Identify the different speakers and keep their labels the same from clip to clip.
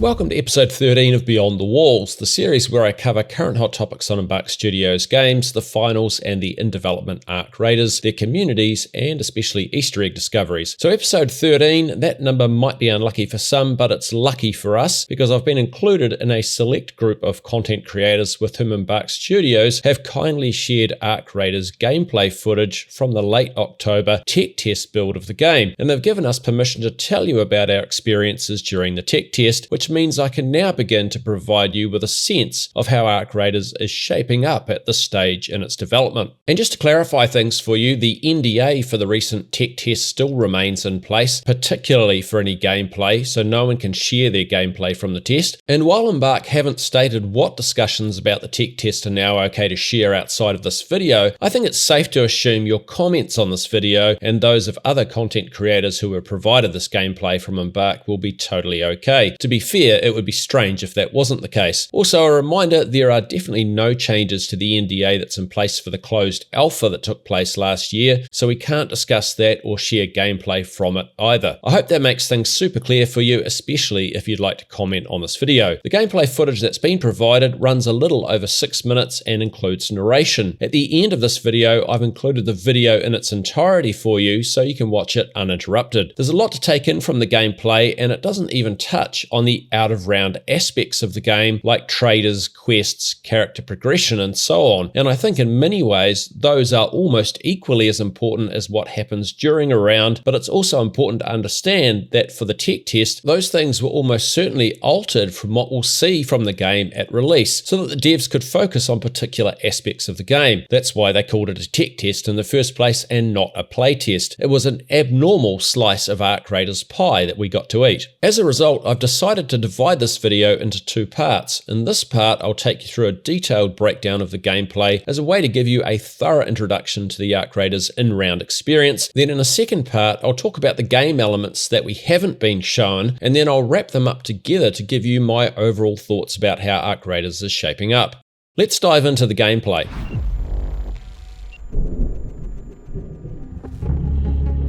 Speaker 1: Welcome to episode 13 of Beyond the Walls, the series where I cover current hot topics on Embark Studios games, the finals and the in-development Arc Raiders, their communities, and especially Easter egg discoveries. So episode 13, that number might be unlucky for some, but it's lucky for us because I've been included in a select group of content creators with whom Embark Studios have kindly shared Arc Raiders gameplay footage from the late October tech test build of the game, and they've given us permission to tell you about our experiences during the tech test, which means I can now begin to provide you with a sense of how Arc Raiders is shaping up at this stage in its development. And just to clarify things for you, the NDA for the recent tech test still remains in place, particularly for any gameplay, so no one can share their gameplay from the test. And while Embark haven't stated what discussions about the tech test are now okay to share outside of this video, I think it's safe to assume your comments on this video and those of other content creators who have provided this gameplay from Embark will be totally okay. To be fair, it would be strange if that wasn't the case. Also, a reminder, there are definitely no changes to the NDA that's in place for the closed alpha that took place last year, so we can't discuss that or share gameplay from it either. I hope that makes things super clear for you, especially if you'd like to comment on this video. The gameplay footage that's been provided runs a little over 6 minutes and includes narration. At the end of this video, I've included the video in its entirety for you so you can watch it uninterrupted. There's a lot to take in from the gameplay, and it doesn't even touch on the out-of-round aspects of the game like traders, quests, character progression, and so on. And I think in many ways those are almost equally as important as what happens during a round, but it's also important to understand that for the tech test, those things were almost certainly altered from what we'll see from the game at release, so that the devs could focus on particular aspects of the game. That's why they called it a tech test in the first place and not a play test. It was an abnormal slice of Arc Raiders pie that we got to eat. As a result, I've decided to divide this video into two parts. In this part, I'll take you through a detailed breakdown of the gameplay as a way to give you a thorough introduction to the Arc Raiders in-round experience. Then in a second part, I'll talk about the game elements that we haven't been shown, and then I'll wrap them up together to give you my overall thoughts about how Arc Raiders is shaping up. Let's dive into the gameplay.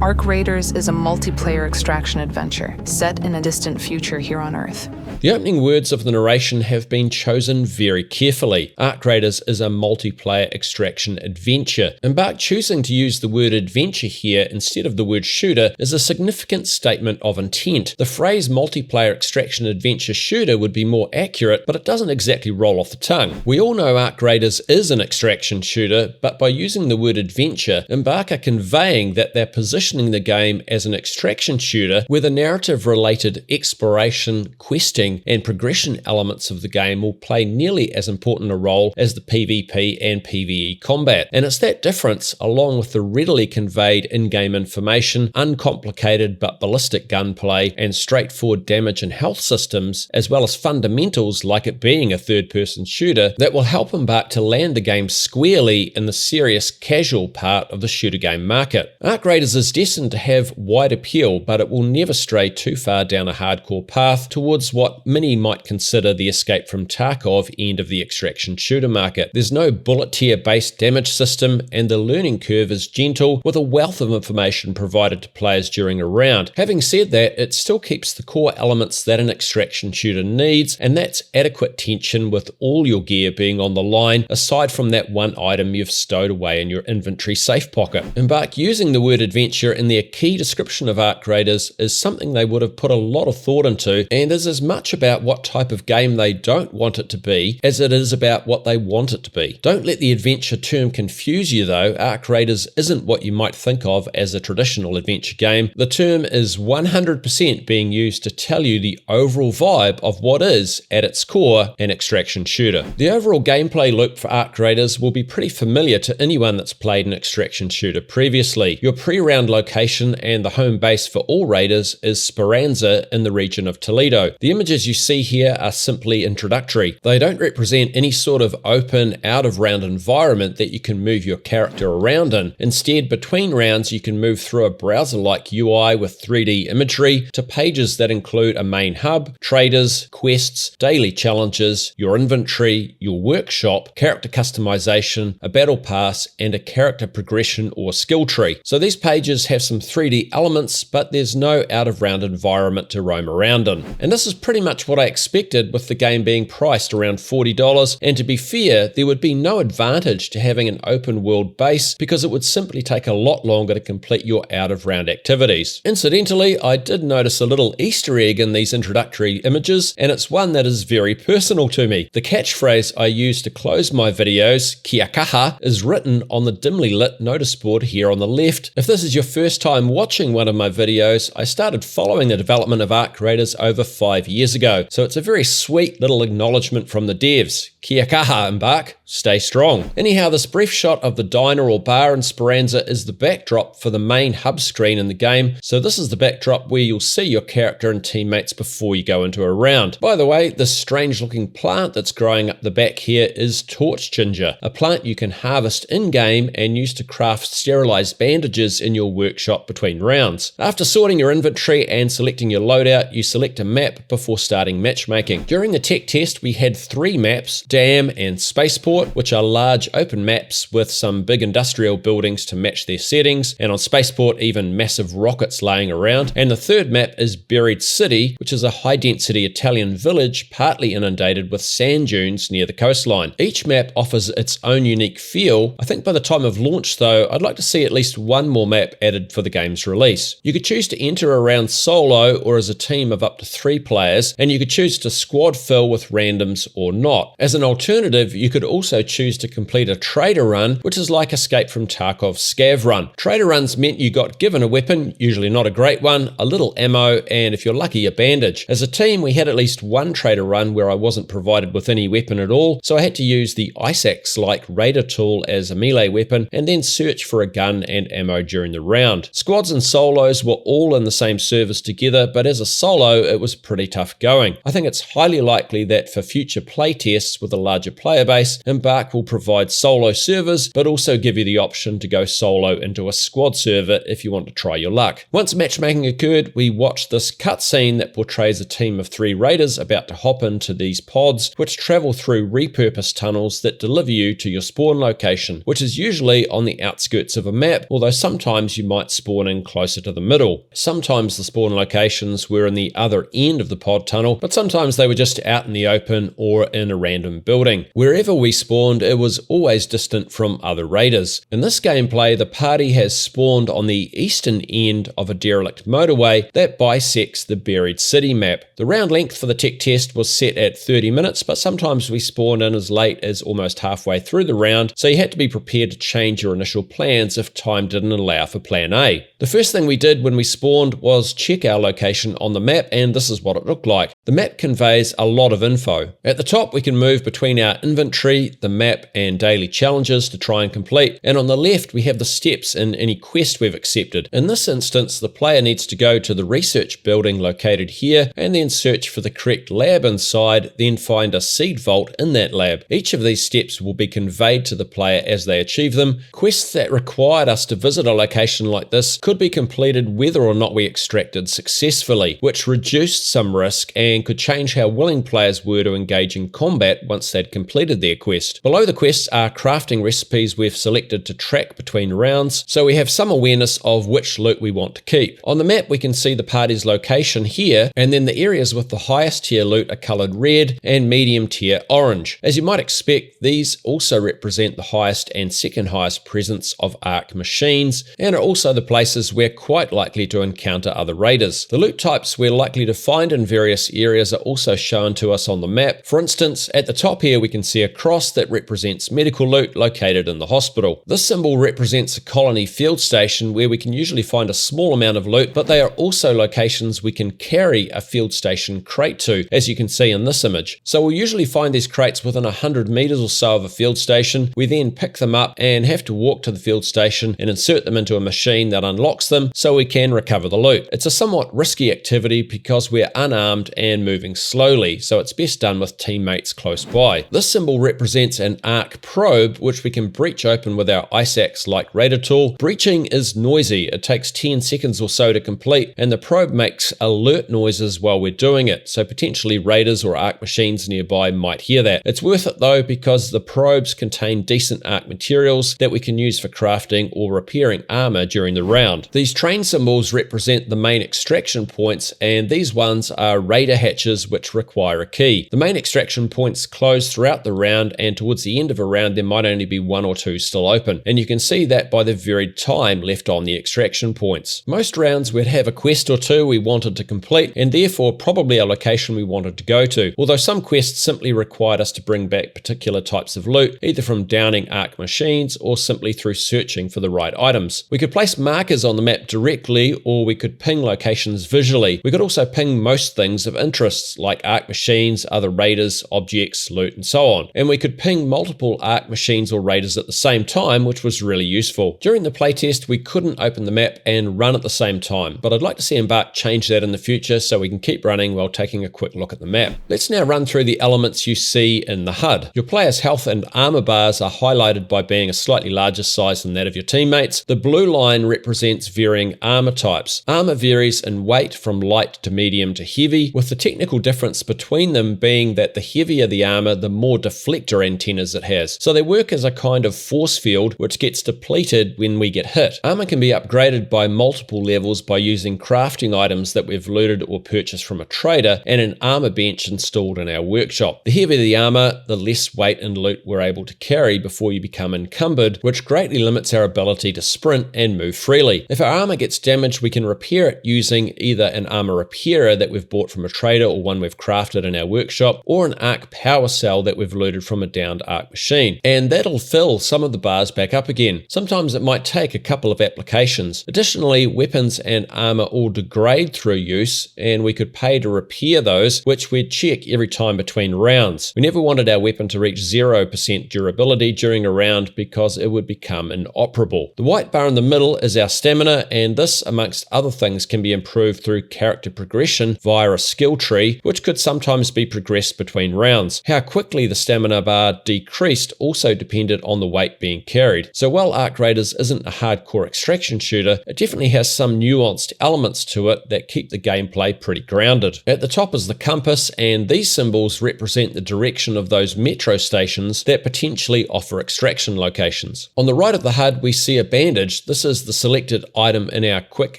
Speaker 2: Arc Raiders is a multiplayer extraction adventure set in a distant future here on Earth.
Speaker 1: The opening words of the narration have been chosen very carefully. Arc Raiders is a multiplayer extraction adventure. Embark choosing to use the word adventure here instead of the word shooter is a significant statement of intent. The phrase multiplayer extraction adventure shooter would be more accurate, but it doesn't exactly roll off the tongue. We all know Arc Raiders is an extraction shooter, but by using the word adventure, Embark are conveying that they're positioning the game as an extraction shooter where the narrative-related exploration, questing, and progression elements of the game will play nearly as important a role as the PvP and PvE combat. And it's that difference, along with the readily conveyed in-game information, uncomplicated but ballistic gunplay, and straightforward damage and health systems, as well as fundamentals like it being a third-person shooter, that will help Embark to land the game squarely in the serious casual part of the shooter game market. Arc Raiders is destined to have wide appeal, but it will never stray too far down a hardcore path towards what many might consider the Escape from Tarkov end of the extraction shooter market. There's no bullet tier based damage system, and the learning curve is gentle with a wealth of information provided to players during a round. Having said that, it still keeps the core elements that an extraction shooter needs, and that's adequate tension with all your gear being on the line, aside from that one item you've stowed away in your inventory safe pocket. Embark using the word adventure in their key description of Arc Raiders is something they would have put a lot of thought into, and is as much about what type of game they don't want it to be as it is about what they want it to be. Don't let the adventure term confuse you though. Arc Raiders isn't what you might think of as a traditional adventure game. The term is 100% being used to tell you the overall vibe of what is, at its core, an extraction shooter. The overall gameplay loop for Arc Raiders will be pretty familiar to anyone that's played an extraction shooter previously. Your pre-round location and the home base for all raiders is Speranza in the region of Toledo. The images you see here are simply introductory. They don't represent any sort of open, out-of-round environment that you can move your character around in. Instead, between rounds, you can move through a browser-like UI with 3D imagery to pages that include a main hub, traders, quests, daily challenges, your inventory, your workshop, character customization, a battle pass, and a character progression or skill tree. So these pages areas have some 3D elements, but there's no out-of-round environment to roam around in. And this is pretty much what I expected with the game being priced around $40, and to be fair, there would be no advantage to having an open world base because it would simply take a lot longer to complete your out-of-round activities. Incidentally, I did notice a little Easter egg in these introductory images, and it's one that is very personal to me. The catchphrase I use to close my videos, kia kaha, is written on the dimly lit notice board here on the left. If this is your first time watching one of my videos, I started following the development of Ark Raiders over 5 years ago, so it's a very sweet little acknowledgement from the devs. Kia kaha, Embark. Stay strong. Anyhow, this brief shot of the diner or bar in Speranza is the backdrop for the main hub screen in the game, so this is the backdrop where you'll see your character and teammates before you go into a round. By the way, this strange looking plant that's growing up the back here is torch ginger, a plant you can harvest in-game and use to craft sterilized bandages in your workshop between rounds. After sorting your inventory and selecting your loadout, you select a map before starting matchmaking. During the tech test, we had 3 maps, Dam and Spaceport, which are large open maps with some big industrial buildings to match their settings, and on Spaceport even massive rockets laying around. And the third map is Buried City, which is a high-density Italian village partly inundated with sand dunes near the coastline. Each map offers its own unique feel. I think by the time of launch though, I'd like to see at least one more map added for the game's release. You could choose to enter a round solo or as a team of up to 3 players, and you could choose to squad fill with randoms or not. As an alternative, you could also choose to complete a trader run, which is like Escape from Tarkov's Scav run. Trader runs meant you got given a weapon, usually not a great one, a little ammo, and if you're lucky, a bandage. As a team, we had at least one trader run where I wasn't provided with any weapon at all, so I had to use the ice axe-like raider tool as a melee weapon and then search for a gun and ammo during the round. Squads and solos were all in the same servers together, but as a solo, it was pretty tough going. I think it's highly likely that for future playtests with a larger player base, Embark will provide solo servers, but also give you the option to go solo into a squad server if you want to try your luck. Once matchmaking occurred, we watched this cutscene that portrays a team of 3 raiders about to hop into these pods, which travel through repurposed tunnels that deliver you to your spawn location, which is usually on the outskirts of a map, although sometimes you might spawn in closer to the middle. Sometimes the spawn locations were in the other end of the pod tunnel, but sometimes they were just out in the open or in a random building. Wherever we spawned, it was always distant from other raiders. In this gameplay, the party has spawned on the eastern end of a derelict motorway that bisects the Buried City map. The round length for the tech test was set at 30 minutes, but sometimes we spawned in as late as almost halfway through the round, so you had to be prepared to change your initial plans if time didn't allow for plan A. The first thing we did when we spawned was check our location on the map, and this is what it looked like. The map conveys a lot of info. At the top, we can move between our inventory, the map, and daily challenges to try and complete, and on the left we have the steps in any quest we've accepted. In this instance, the player needs to go to the research building located here and then search for the correct lab inside, then find a seed vault in that lab. Each of these steps will be conveyed to the player as they achieve them. Quests that required us to visit a location like this could be completed whether or not we extracted successfully, which reduced some risk and could change how willing players were to engage in combat once they'd completed their quest. Below the quests are crafting recipes we've selected to track between rounds, so we have some awareness of which loot we want to keep. On the map we can see the party's location here, and then the areas with the highest tier loot are coloured red and medium tier orange. As you might expect, these also represent the highest and second highest presence of Ark machines, and are also the places we're quite likely to encounter other raiders. The loot types we're likely to find in various areas are also shown to us on the map. For instance, at the top here we can see a cross that represents medical loot located in the hospital. This symbol represents a colony field station where we can usually find a small amount of loot, but they are also locations we can carry a field station crate to, as you can see in this image. So we'll usually find these crates within 100 meters or so of a field station. We then pick them up and have to walk to the field station and insert them into a machine that unlocks them so we can recover the loot. It's a somewhat risky activity because we're unarmed and and moving slowly, so it's best done with teammates close by. This symbol represents an arc probe, which we can breach open with our ice axe-like raider tool. Breaching is noisy. It takes 10 seconds or so to complete, and the probe makes alert noises while we're doing it, so potentially raiders or arc machines nearby might hear that. It's worth it though, because the probes contain decent arc materials that we can use for crafting or repairing armor during the round. These train symbols represent the main extraction points, and these ones are raider hatches which require a key. The main extraction points close throughout the round, and towards the end of a round there might only be 1 or 2 still open, and you can see that by the varied time left on the extraction points. Most rounds we'd have a quest or two we wanted to complete, and therefore probably a location we wanted to go to, although some quests simply required us to bring back particular types of loot, either from downing arc machines or simply through searching for the right items. We could place markers on the map directly, or we could ping locations visually. We could also ping most things of interest, like arc machines, other raiders, objects, loot, and so on. And we could ping multiple arc machines or raiders at the same time, which was really useful. During the playtest, we couldn't open the map and run at the same time, but I'd like to see Embark change that in the future so we can keep running while taking a quick look at the map. Let's now run through the elements you see in the HUD. Your player's health and armor bars are highlighted by being a slightly larger size than that of your teammates. The blue line represents varying armor types. Armor varies in weight from light to medium to heavy, with the technical difference between them being that the heavier the armor, the more deflector antennas it has. So they work as a kind of force field which gets depleted when we get hit. Armor can be upgraded by multiple levels by using crafting items that we've looted or purchased from a trader and an armor bench installed in our workshop. The heavier the armor, the less weight and loot we're able to carry before you become encumbered, which greatly limits our ability to sprint and move freely. If our armor gets damaged, we can repair it using either an armor repairer that we've bought from a trader or one we've crafted in our workshop, or an arc power cell that we've looted from a downed arc machine. And that'll fill some of the bars back up again. Sometimes it might take a couple of applications. Additionally, weapons and armor all degrade through use, and we could pay to repair those, which we'd check every time between rounds. We never wanted our weapon to reach 0% durability during a round because it would become inoperable. The white bar in the middle is our stamina, and this, amongst other things, can be improved through character progression via a skill tree, which could sometimes be progressed between rounds. How quickly the stamina bar decreased also depended on the weight being carried. So while Arc Raiders isn't a hardcore extraction shooter, it definitely has some nuanced elements to it that keep the gameplay pretty grounded. At the top is the compass, and these symbols represent the direction of those metro stations that potentially offer extraction locations. On the right of the HUD, we see a bandage. This is the selected item in our quick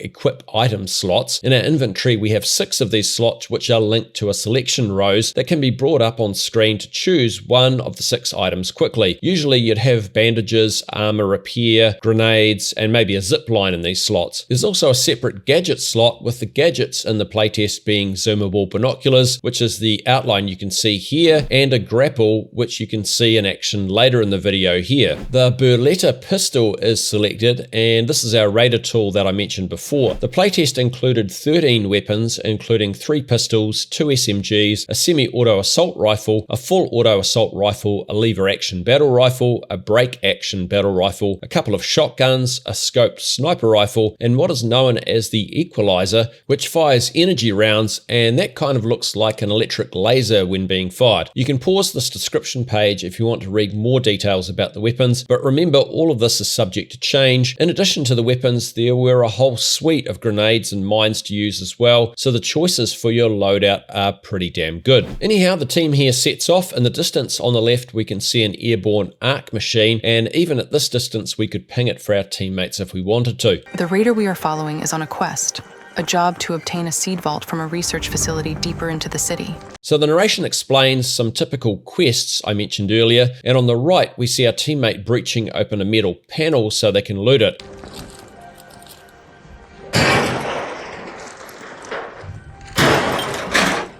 Speaker 1: equip item slots. In our inventory, we have 6 of these slots which are linked to a selection rows that can be brought up on screen to choose one of the 6 items quickly. Usually you'd have bandages, armor repair, grenades, and maybe a zip line in these slots. There's also a separate gadget slot, with the gadgets in the playtest being zoomable binoculars, which is the outline you can see here, and a grapple, which you can see in action later in the video here. The Berletta pistol is selected, and this is our raider tool that I mentioned before. The playtest included 13 weapons, including 3 pistols, 2 SMGs, a semi-auto assault rifle, a full auto assault rifle, a lever action battle rifle, a break action battle rifle, a couple of shotguns, a scoped sniper rifle, and what is known as the equalizer, which fires energy rounds, and that kind of looks like an electric laser when being fired. You can pause this description page if you want to read more details about the weapons, but remember, all of this is subject to change. In addition to the weapons, there were a whole suite of grenades and mines to use as well, so the choices for your loadout are pretty damn good. Anyhow, the team here sets off. In the distance on the left, we can see an airborne arc machine, and even at this distance, we could ping it for our teammates if we wanted to.
Speaker 2: The raider we are following is on a quest, a job to obtain a seed vault from a research facility deeper into the city.
Speaker 1: So the narration explains some typical quests I mentioned earlier, and on the right we see our teammate breaching open a metal panel so they can loot it.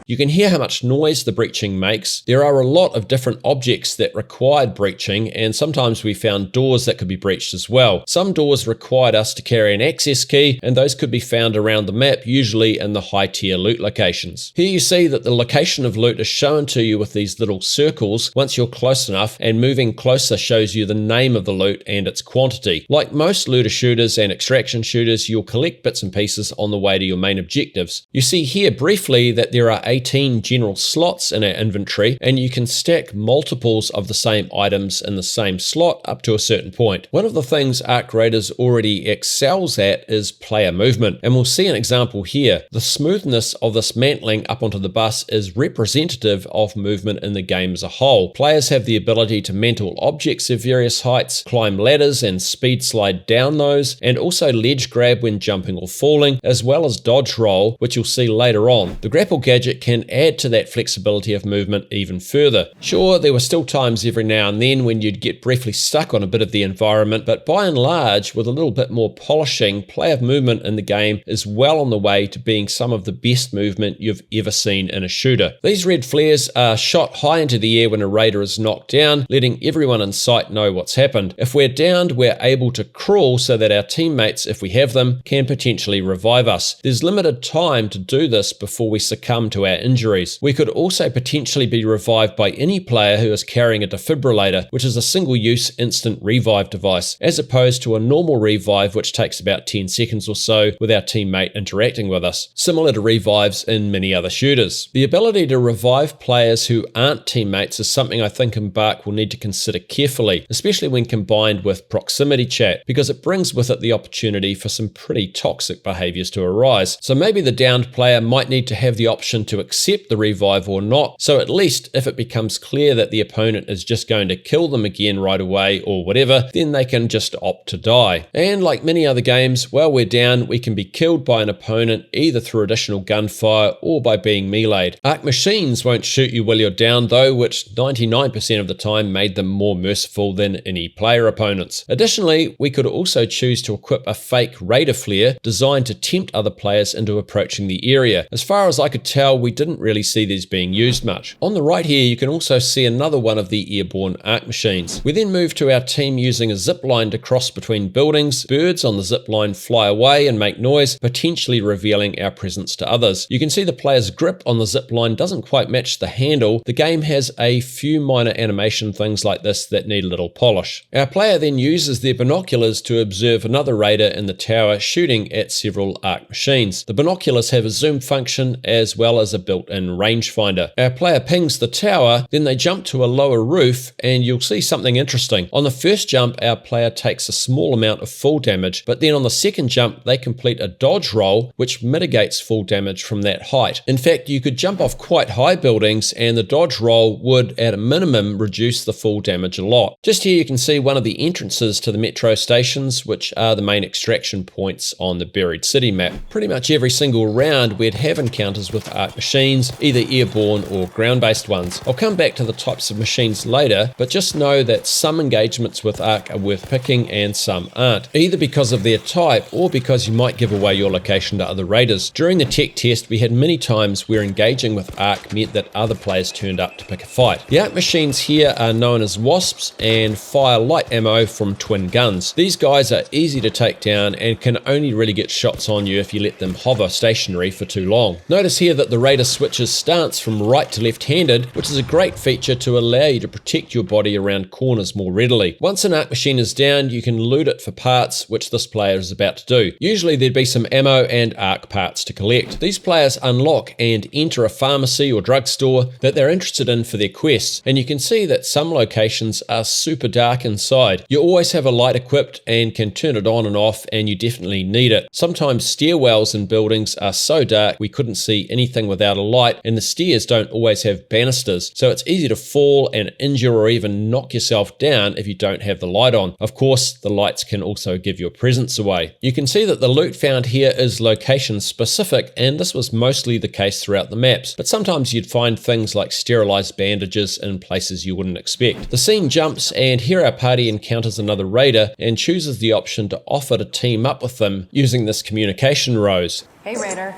Speaker 1: You can hear how much noise the breaching makes. There are a lot of different objects that required breaching, and sometimes we found doors that could be breached as well. Some doors required us to carry an access key, and those could be found around the map, usually in the high tier loot locations. Here you see that the location of loot is shown to you with these little circles once you're close enough, and moving closer shows you the name of the loot and its quantity. Like most looter shooters and extraction shooters, you'll collect bits and pieces on the way to your main objectives. You see here briefly that there are 18 general slots in our inventory, and you can stack multiples of the same items in the same slot up to a certain point. One of the things Arc Raiders already excels at is player movement, and we'll see an example here. The smoothness of this mantling up onto the bus is representative of movement in the game as a whole. Players have the ability to mantle objects of various heights, climb ladders and speed slide down those, and also ledge grab when jumping or falling, as well as dodge roll, which you'll see later on. The grapple gadget can add to that flexibility of movement even further. Sure, there were still times every now and then when you'd get briefly stuck on a bit of the environment, but by and large, with a little bit more polishing, player movement in the game is well on the way to being some of the best movement you've ever seen in a shooter. These red flares are shot high into the air when a raider is knocked down, letting everyone in sight know what's happened. If we're downed, we're able to crawl so that our teammates, if we have them, can potentially revive us. There's limited time to do this before we succumb to our injuries. We could also potentially be revived by any player who is carrying a defibrillator, which is a single-use instant revive device, as opposed to a normal revive which takes about 10 seconds or so with our teammate interacting with us, similar to revives in many other shooters. The ability to revive players who aren't teammates is something I think Embark will need to consider carefully, especially when combined with proximity chat, because it brings with it the opportunity for some pretty toxic behaviors to arise. So maybe the downed player might need to have the option to accept the revive or not, so at least if it becomes clear that the opponent is just going to kill them again right away or whatever, then they can just opt to die. And like many other games, while we're down, we can be killed by an opponent either through additional gunfire or by being meleeed. Arc machines won't shoot you while you're down though, which 99% of the time made them more merciful than any player opponents. Additionally, we could also choose to equip a fake raider flare designed to tempt other players into approaching the area. As far as I could tell, we didn't really see these being used much. On the right here, you can also see another one of the airborne arc machines. We then move to our team using a zip line to cross between buildings. Birds on the zip line fly away and make noise, potentially revealing our presence to others. You can see the player's grip on the zip line doesn't quite match the handle. The game has a few minor animation things like this that need a little polish. Our player then uses their binoculars to observe another raider in the tower shooting at several arc machines. The binoculars have a zoom function as well as a built-in rangefinder. Our player pings the tower, then they jump to a lower roof, and you'll see something interesting. On the first jump, our player takes a small amount of full damage, but then on the second jump, they complete a dodge roll, which mitigates full damage from that height. In fact, you could jump off quite high buildings, and the dodge roll would, at a minimum, reduce the full damage a lot. Just here you can see one of the entrances to the metro stations, which are the main extraction points on the buried city map. Pretty much every single round, we'd have encounters with arc machines, either airborne or ground-based ones. I'll come back to the types of machines later, but just know that some engagements with arc are worth picking and some aren't, either because of their type or because you might give away your location to other raiders. During the tech test, we had many times where engaging with arc meant that other players turned up to pick a fight. The arc machines here are known as wasps and fire light ammo from twin guns. These guys are easy to take down and can only really get shots on you if you let them hover stationary for too long. Notice here that the raider switches stance from right to left-handed, which is a great feature to allow you to protect your body around corners more readily. Once an arc machine is down, you can loot it for parts, which this player is about to do. Usually there'd be some ammo and arc parts to collect. These players unlock and enter a pharmacy or drugstore that they're interested in for their quests, and you can see that some locations are super dark inside. You always have a light equipped and can turn it on and off, and you definitely need it. Sometimes stairwells in buildings are so dark we couldn't see anything without a light, and the stairs don't always have banisters, so it's easy to fall and injure or even knock yourself down if you don't have the light on. Of course, the lights can also give your presence away. You can see that the loot found here is location specific, and this was mostly the case throughout the maps, but sometimes you'd find things like sterilized bandages in places you wouldn't expect. The scene jumps, and here our party encounters another raider and chooses the option to offer to team up with them using this communication rose.
Speaker 2: Hey, Raider.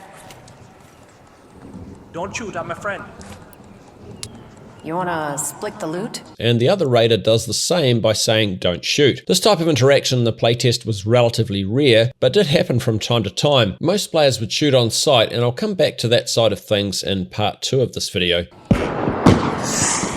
Speaker 3: Don't shoot, I'm a friend.
Speaker 2: You wanna split the loot?
Speaker 1: And the other raider does the same by saying don't shoot. This type of interaction in the playtest was relatively rare, but did happen from time to time. Most players would shoot on sight, and I'll come back to that side of things in part 2 of this video.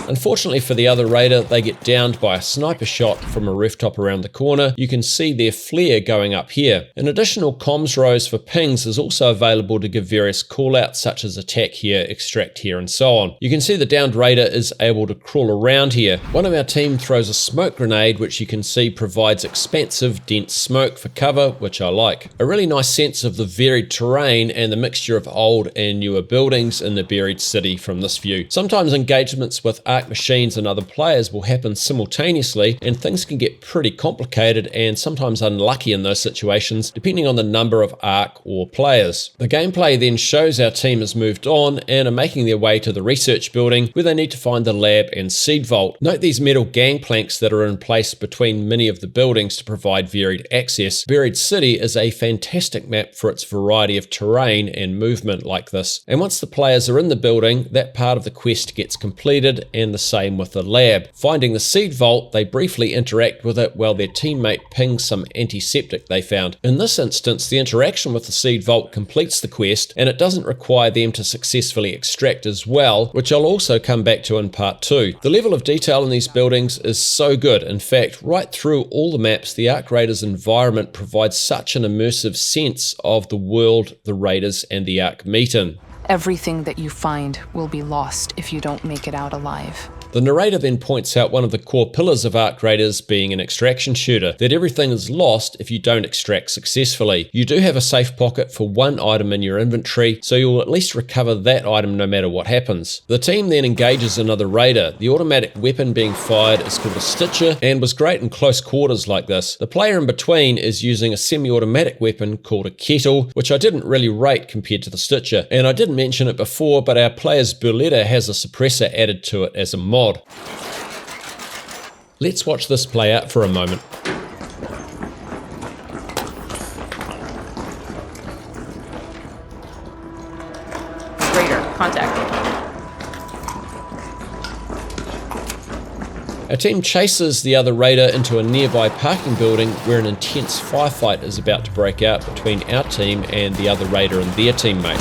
Speaker 1: Unfortunately for the other raider, they get downed by a sniper shot from a rooftop around the corner. You can see their flare going up here. An additional comms rows for pings is also available to give various callouts such as attack here, extract here, and so on. You can see the downed raider is able to crawl around here. One of our team throws a smoke grenade, which you can see provides expansive, dense smoke for cover, which I like. A really nice sense of the varied terrain and the mixture of old and newer buildings in the buried city from this view. Sometimes engagements with Ark machines and other players will happen simultaneously, and things can get pretty complicated and sometimes unlucky in those situations, depending on the number of Ark or players. The gameplay then shows our team has moved on and are making their way to the research building where they need to find the lab and seed vault. Note these metal gangplanks that are in place between many of the buildings to provide varied access. Buried City is a fantastic map for its variety of terrain and movement like this. And once the players are in the building, that part of the quest gets completed, and the same with the lab. Finding the seed vault, they briefly interact with it while their teammate pings some antiseptic they found. In this instance, the interaction with the seed vault completes the quest, and it doesn't require them to successfully extract as well, which I'll also come back to in part 2. The level of detail in these buildings is so good. In fact, right through all the maps, the Ark Raiders environment provides such an immersive sense of the world the Raiders and the Ark meet in.
Speaker 2: Everything that you find will be lost if you don't make it out alive.
Speaker 1: The narrator then points out one of the core pillars of Ark Raiders being an extraction shooter, that everything is lost if you don't extract successfully. You do have a safe pocket for one item in your inventory, so you'll at least recover that item no matter what happens. The team then engages another raider. The automatic weapon being fired is called a Stitcher and was great in close quarters like this. The player in between is using a semi-automatic weapon called a Kettle, which I didn't really rate compared to the Stitcher. And I didn't mention it before, but our player's Berletta has a suppressor added to it as a mod. Let's watch this play out for a moment.
Speaker 3: Raider, contact.
Speaker 1: Our team chases the other raider into a nearby parking building where an intense firefight is about to break out between our team and the other raider and their teammate.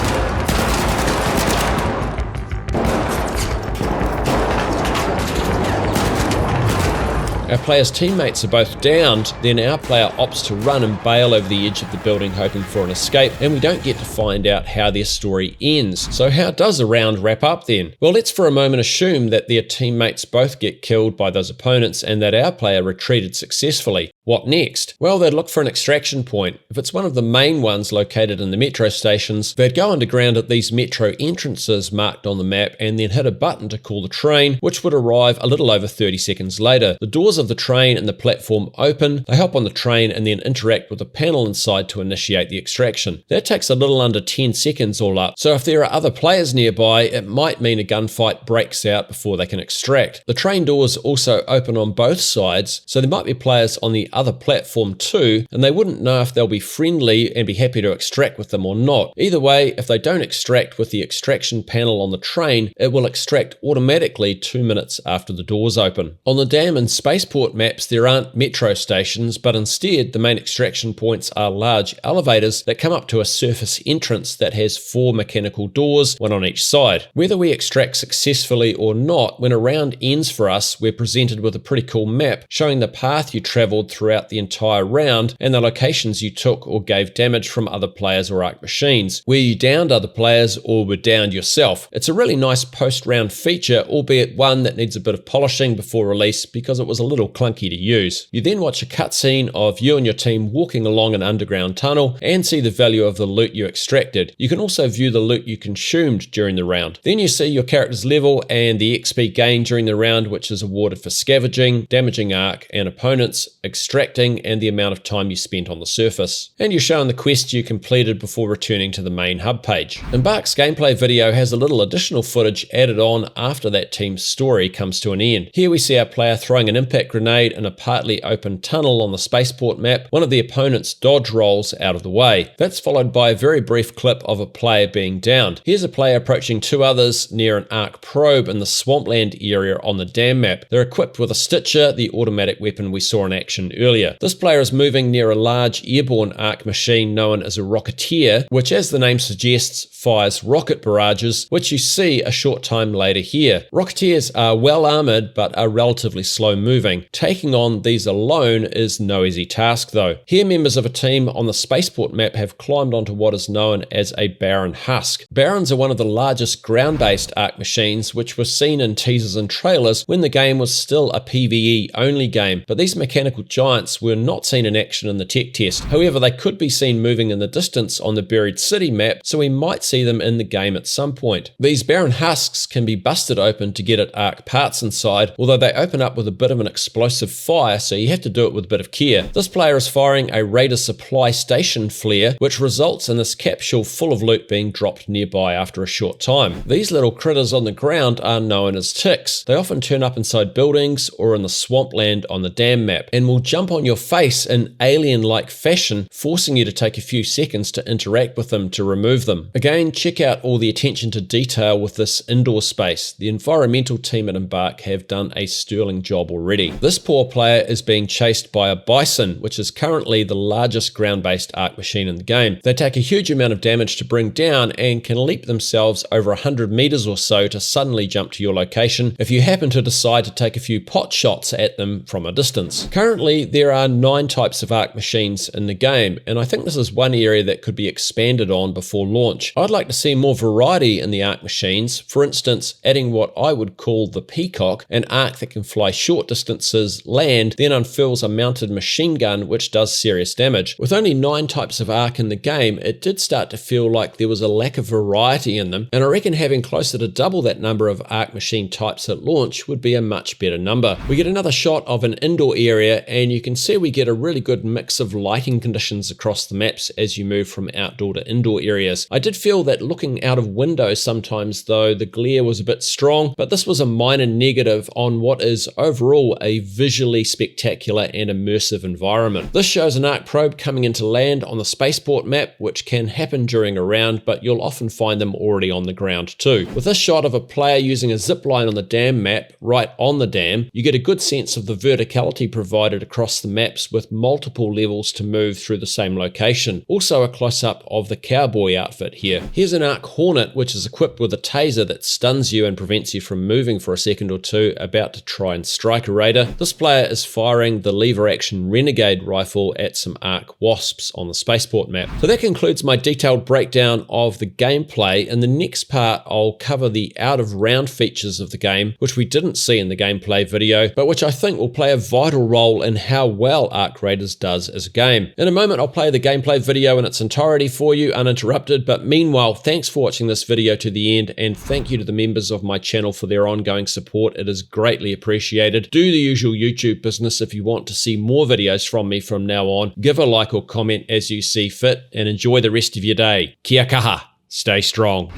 Speaker 1: Our player's teammates are both downed, then our player opts to run and bail over the edge of the building hoping for an escape, and we don't get to find out how their story ends. So how does a round wrap up then? Well, let's for a moment assume that their teammates both get killed by those opponents and that our player retreated successfully. What next? Well, they'd look for an extraction point. If it's one of the main ones located in the metro stations, they'd go underground at these metro entrances marked on the map and then hit a button to call the train, which would arrive a little over 30 seconds later. The doors of the train and the platform open, they hop on the train and then interact with the panel inside to initiate the extraction. That takes a little under 10 seconds all up, so if there are other players nearby, it might mean a gunfight breaks out before they can extract. The train doors also open on both sides, so there might be players on the other platform too, and they wouldn't know if they'll be friendly and be happy to extract with them or not. Either way, if they don't extract with the extraction panel on the train, it will extract automatically 2 minutes after the doors open. On the dam and spaceport maps, there aren't metro stations, but instead the main extraction points are large elevators that come up to a surface entrance that has 4 mechanical doors, one on each side. Whether we extract successfully or not, when a round ends for us, we're presented with a pretty cool map showing the path you traveled throughout the entire round and the locations you took or gave damage from other players or Ark machines, where you downed other players or were downed yourself. It's a really nice post-round feature, albeit one that needs a bit of polishing before release because it was a little clunky to use. You then watch a cutscene of you and your team walking along an underground tunnel and see the value of the loot you extracted. You can also view the loot you consumed during the round. Then you see your character's level and the XP gained during the round, which is awarded for scavenging, damaging Ark and opponents, extracting, and the amount of time you spent on the surface. And you're shown the quests you completed before returning to the main hub page. Embark's gameplay video has a little additional footage added on after that team's story comes to an end. Here we see our player throwing an impact grenade in a partly open tunnel on the spaceport map, one of the opponent's dodge rolls out of the way. That's followed by a very brief clip of a player being downed. Here's a player approaching two others near an arc probe in the swampland area on the dam map. They're equipped with a Stitcher, the automatic weapon we saw in action earlier. This player is moving near a large airborne arc machine known as a Rocketeer, which, as the name suggests, fires rocket barrages, which you see a short time later here. Rocketeers are well armored but are relatively slow moving. Taking on these alone is no easy task though. Here members of a team on the spaceport map have climbed onto what is known as a Baron husk. Barons are one of the largest ground-based arc machines, which were seen in teasers and trailers when the game was still a PvE only game, but these mechanical giants were not seen in action in the tech test. However, they could be seen moving in the distance on the Buried City map, so we might see them in the game at some point. These Baron husks can be busted open to get at arc parts inside, although they open up with a bit of an explosive fire, so you have to do it with a bit of care. This player is firing a Raider supply station flare, which results in this capsule full of loot being dropped nearby after a short time. These little critters on the ground are known as ticks. They often turn up inside buildings or in the swampland on the dam map, and will jump on your face in alien-like fashion, forcing you to take a few seconds to interact with them to remove them. Again, check out all the attention to detail with this indoor space. The environmental team at Embark have done a sterling job already. This poor player is being chased by a bison, which is currently the largest ground-based arc machine in the game. They take a huge amount of damage to bring down and can leap themselves over 100 meters or so to suddenly jump to your location if you happen to decide to take a few pot shots at them from a distance. Currently, there are 9 types of arc machines in the game, and I think this is one area that could be expanded on before launch. I'd like to see more variety in the arc machines, for instance, adding what I would call the Peacock, an arc that can fly short distances, land, then unfurls a mounted machine gun which does serious damage. With only 9 types of arc in the game, it did start to feel like there was a lack of variety in them, and I reckon having closer to double that number of arc machine types at launch would be a much better number. We get another shot of an indoor area, and you can see we get a really good mix of lighting conditions across the maps as you move from outdoor to indoor areas. I did feel that looking out of windows sometimes though, the glare was a bit strong, but this was a minor negative on what is overall a visually spectacular and immersive environment. This shows an arc probe coming into land on the spaceport map, which can happen during a round, but you'll often find them already on the ground too. With this shot of a player using a zip line on the dam map, right on the dam, you get a good sense of the verticality provided across the maps with multiple levels to move through the same location. Also a close-up of the cowboy outfit here. Here's an arc hornet which is equipped with a taser that stuns you and prevents you from moving for a second or two, about to try and strike a raider. This player is firing the lever action renegade rifle at some arc wasps on the spaceport map. So that concludes my detailed breakdown of the gameplay. In the next part I'll cover the out of round features of the game, which we didn't see in the gameplay video, but which I think will play a vital role in how well Arc Raiders does as a game. In a moment I'll play the gameplay video in its entirety for you uninterrupted, but meanwhile thanks for watching this video to the end, and thank you to the members of my channel for their ongoing support. It is greatly appreciated. Do the usual YouTube business if you want to see more videos from me from now on. Give a like or comment as you see fit, and enjoy the rest of your day. Kia kaha. Stay strong.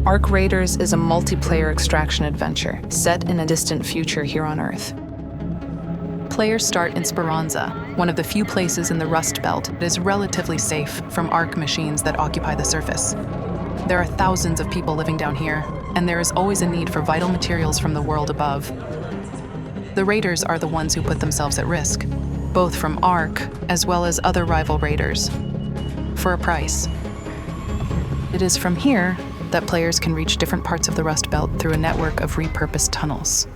Speaker 2: Arc Raiders is a multiplayer extraction adventure set in a distant future here on Earth. Players start in Speranza, one of the few places in the Rust Belt that is relatively safe from arc machines that occupy the surface. There are thousands of people living down here, and there is always a need for vital materials from the world above. The Raiders are the ones who put themselves at risk, both from Arc as well as other rival Raiders, for a price. It is from here that players can reach different parts of the Rust Belt through a network of repurposed tunnels.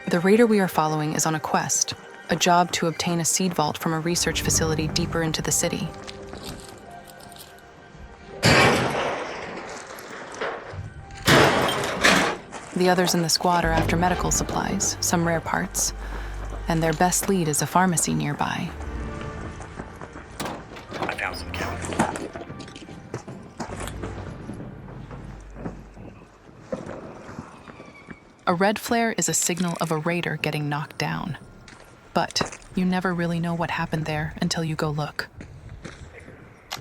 Speaker 2: The Raider we are following is on a quest, a job to obtain a seed vault from a research facility deeper into the city. The others in the squad are after medical supplies, some rare parts, and their best lead is a pharmacy nearby.
Speaker 4: I found some chemicals.
Speaker 2: A red flare is a signal of a raider getting knocked down. But you never really know what happened there until you go look.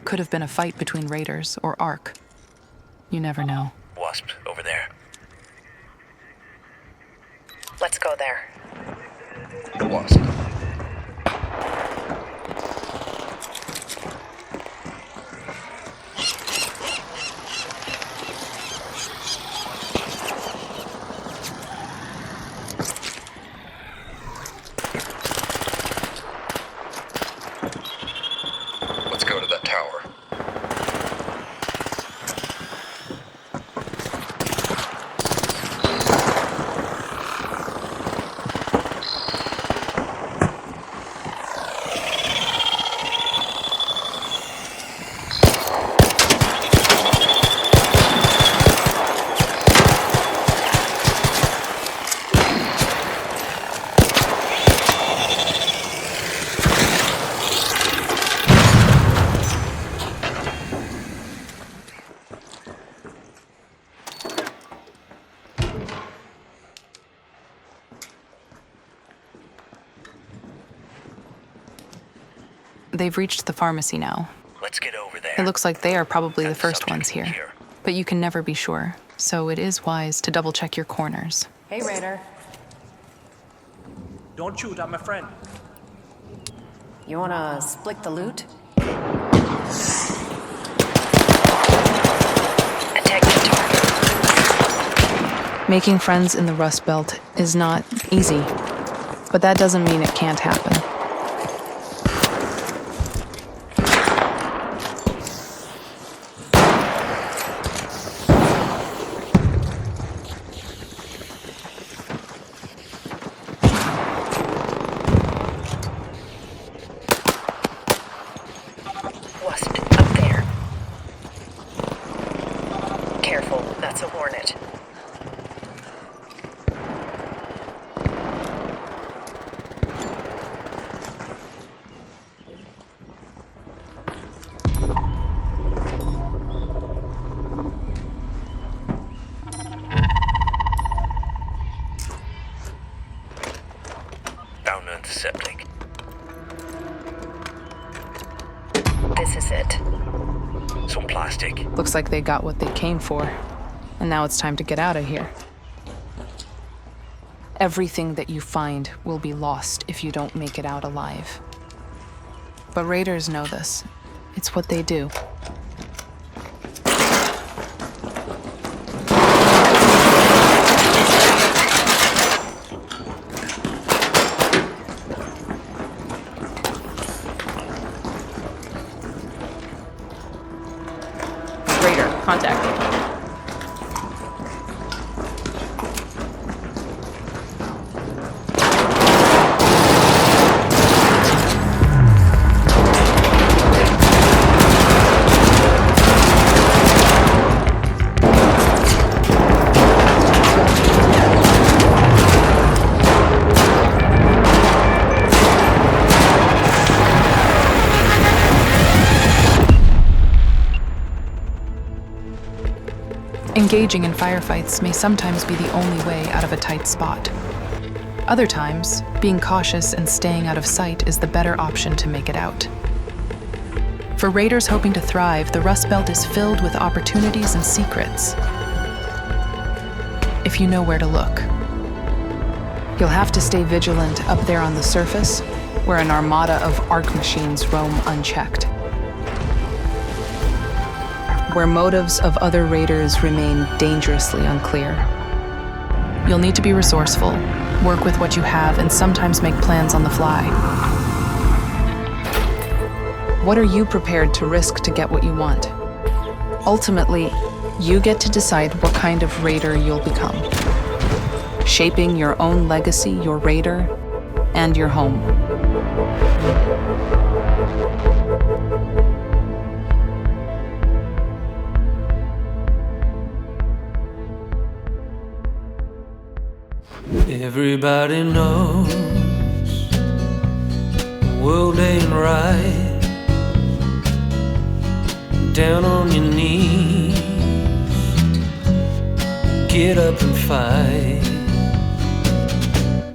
Speaker 2: Could have been a fight between raiders or ARC. You never know.
Speaker 4: Wasp, over there.
Speaker 3: Let's go there.
Speaker 4: Wasp. Let's go to that tower.
Speaker 2: They've reached the pharmacy now.
Speaker 4: Let's get over there.
Speaker 2: It looks like they are probably the
Speaker 4: And
Speaker 2: first
Speaker 4: subject
Speaker 2: ones here.
Speaker 4: here.
Speaker 2: But you can never be sure, so it is wise to double-check your corners.
Speaker 3: Hey, Raider.
Speaker 5: Don't shoot, I'm a friend.
Speaker 3: You wanna split the loot? Attack the target.
Speaker 2: Making friends in the Rust Belt is not easy, but that doesn't mean it can't happen.
Speaker 3: Wasp, up there. Careful, that's a hornet.
Speaker 4: Found an antiseptic.
Speaker 3: This is it.
Speaker 4: Some plastic.
Speaker 2: Looks like they got what they came for, and now it's time to get out of here. Everything that you find will be lost if you don't make it out alive. But raiders know this. It's what they do.
Speaker 3: Raider, contact.
Speaker 2: Engaging in firefights may sometimes be the only way out of a tight spot. Other times, being cautious and staying out of sight is the better option to make it out. For raiders hoping to thrive, the Rust Belt is filled with opportunities and secrets. If you know where to look. You'll have to stay vigilant up there on the surface, where an armada of ARC machines roam unchecked. Where motives of other raiders remain dangerously unclear. You'll need to be resourceful, work with what you have, and sometimes make plans on the fly. What are you prepared to risk to get what you want? Ultimately, you get to decide what kind of raider you'll become. Shaping your own legacy, your raider, and your home.
Speaker 6: Everybody knows the world ain't right. Down on your knees, get up and fight.